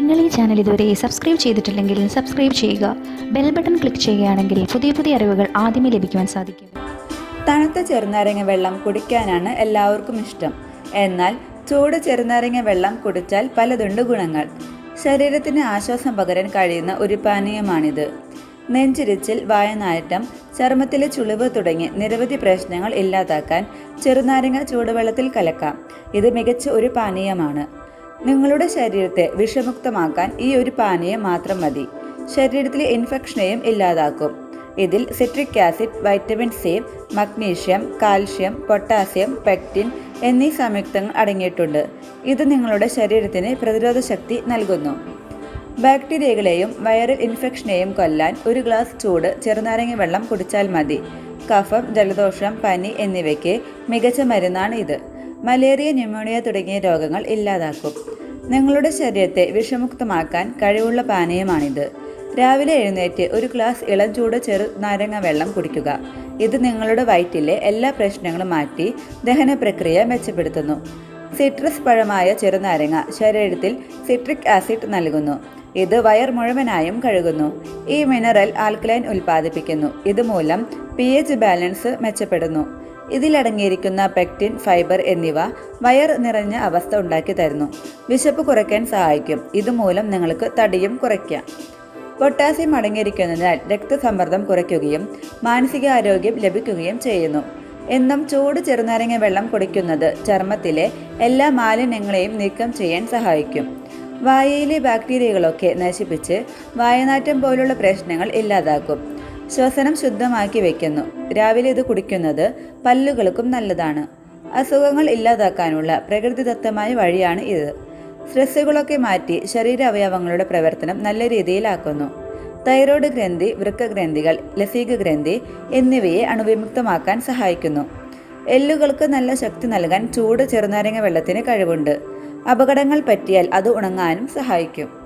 നിങ്ങൾ ഈ ചാനൽ ഇതുവരെ സബ്സ്ക്രൈബ് ചെയ്തിട്ടില്ലെങ്കിൽ സബ്സ്ക്രൈബ് ചെയ്യുക. ബെൽ ബട്ടൺ ക്ലിക്ക് ചെയ്യുകയാണെങ്കിൽ പുതിയ പുതിയ അറിവുകൾ ആദ്യമേ ലഭിക്കുവാൻ സാധിക്കും. തണുത്ത ചെറുനാരങ്ങ വെള്ളം കുടിക്കാനാണ് എല്ലാവർക്കും ഇഷ്ടം. എന്നാൽ ചൂട് ചെറുനാരങ്ങ വെള്ളം കുടിച്ചാൽ പലതുണ്ട് ഗുണങ്ങൾ. ശരീരത്തിന് ആശ്വാസം പകരാൻ കഴിയുന്ന ഒരു പാനീയമാണിത്. നെഞ്ചിരിച്ചിൽ, വായനാറ്റം, ചർമ്മത്തിലെ ചുളിവ് തുടങ്ങി നിരവധി പ്രശ്നങ്ങൾ ഇല്ലാതാക്കാൻ ചെറുനാരങ്ങ ചൂടുവെള്ളത്തിൽ കലക്കാം. ഇത് മികച്ച ഒരു പാനീയമാണ്. നിങ്ങളുടെ ശരീരത്തെ വിഷമുക്തമാക്കാൻ ഈ ഒരു പാനീയം മാത്രം മതി. ശരീരത്തിലെ ഇൻഫെക്ഷനെയും ഇല്ലാതാക്കും. ഇതിൽ citric acid, vitamin C, magnesium, calcium, potassium, pectin എന്നീ സംയുക്തങ്ങൾ അടങ്ങിയിട്ടുണ്ട്. ഇത് നിങ്ങളുടെ ശരീരത്തിന് പ്രതിരോധ ശക്തി നൽകുന്നു. ബാക്ടീരിയകളെയും വൈറൽ ഇൻഫെക്ഷനെയും കൊല്ലാൻ ഒരു ഗ്ലാസ് ചൂട് ചെറുനാരങ്ങ വെള്ളം കുടിച്ചാൽ മതി. കഫം, ജലദോഷം, പനി എന്നിവയ്ക്ക് മികച്ച മരുന്നാണ് ഇത്. മലേറിയ, ന്യൂമോണിയ തുടങ്ങിയ രോഗങ്ങൾ ഇല്ലാതാക്കും. നിങ്ങളുടെ ശരീരത്തെ വിഷമുക്തമാക്കാൻ കഴിവുള്ള പാനീയമാണിത്. രാവിലെ എഴുന്നേറ്റ് ഒരു ഗ്ലാസ് ഇളം ചൂട് ചെറുനാരങ്ങ വെള്ളം കുടിക്കുക. ഇത് നിങ്ങളുടെ വയറ്റിലെ എല്ലാ പ്രശ്നങ്ങളും മാറ്റി ദഹന പ്രക്രിയ മെച്ചപ്പെടുത്തുന്നു. സിട്രസ് പഴമായ ചെറുനാരങ്ങ ശരീരത്തിൽ സിട്രിക് ആസിഡ് നൽകുന്നു. ഇത് വയർ മുഴുവനായും കഴുകുന്നു. ഈ മിനറൽ ആൽക്കലൈൻ ഉൽപ്പാദിപ്പിക്കുന്നു. ഇതുമൂലം pH ബാലൻസ് മെച്ചപ്പെടുന്നു. ഇതിലടങ്ങിയിരിക്കുന്ന പെക്റ്റിൻ, ഫൈബർ എന്നിവ വയർ നിറഞ്ഞ അവസ്ഥ ഉണ്ടാക്കി തരുന്നു. വിശപ്പ് കുറയ്ക്കാൻ സഹായിക്കും. ഇതുമൂലം നിങ്ങൾക്ക് തടിയും കുറയ്ക്കാം. പൊട്ടാസ്യം അടങ്ങിയിരിക്കുന്നതിനാൽ രക്തസമ്മർദ്ദം കുറയ്ക്കുകയും മാനസികാരോഗ്യം ലഭിക്കുകയും ചെയ്യുന്നു. എന്നും ചൂട് ചെറുനാരങ്ങ വെള്ളം കുടിക്കുന്നത് ചർമ്മത്തിലെ എല്ലാ മാലിന്യങ്ങളെയും നീക്കം ചെയ്യാൻ സഹായിക്കും. വായയിലെ ബാക്ടീരിയകളൊക്കെ നശിപ്പിച്ച് വായനാറ്റം പോലുള്ള പ്രശ്നങ്ങൾ ഇല്ലാതാക്കും. ശ്വസനം ശുദ്ധമാക്കി വയ്ക്കുന്നു. രാവിലെ ഇത് കുടിക്കുന്നത് പല്ലുകൾക്കും നല്ലതാണ്. അസുഖങ്ങൾ ഇല്ലാതാക്കാനുള്ള പ്രകൃതിദത്തമായ വഴിയാണ് ഇത്. സ്ട്രെസ്സുകളൊക്കെ മാറ്റി ശരീരാവയവങ്ങളുടെ പ്രവർത്തനം നല്ല രീതിയിലാക്കുന്നു. തൈറോയ്ഡ് ഗ്രന്ഥി, വൃക്കഗ്രന്ഥികൾ, ലസിക ഗ്രന്ഥി എന്നിവയെ അണുവിമുക്തമാക്കാൻ സഹായിക്കുന്നു. എല്ലുകൾക്ക് നല്ല ശക്തി നൽകാൻ ചൂട് ചെറുനാരങ്ങ വെള്ളത്തിന് കഴിവുണ്ട്. അപകടങ്ങൾ പറ്റിയാൽ അത് ഉണങ്ങാനും സഹായിക്കും.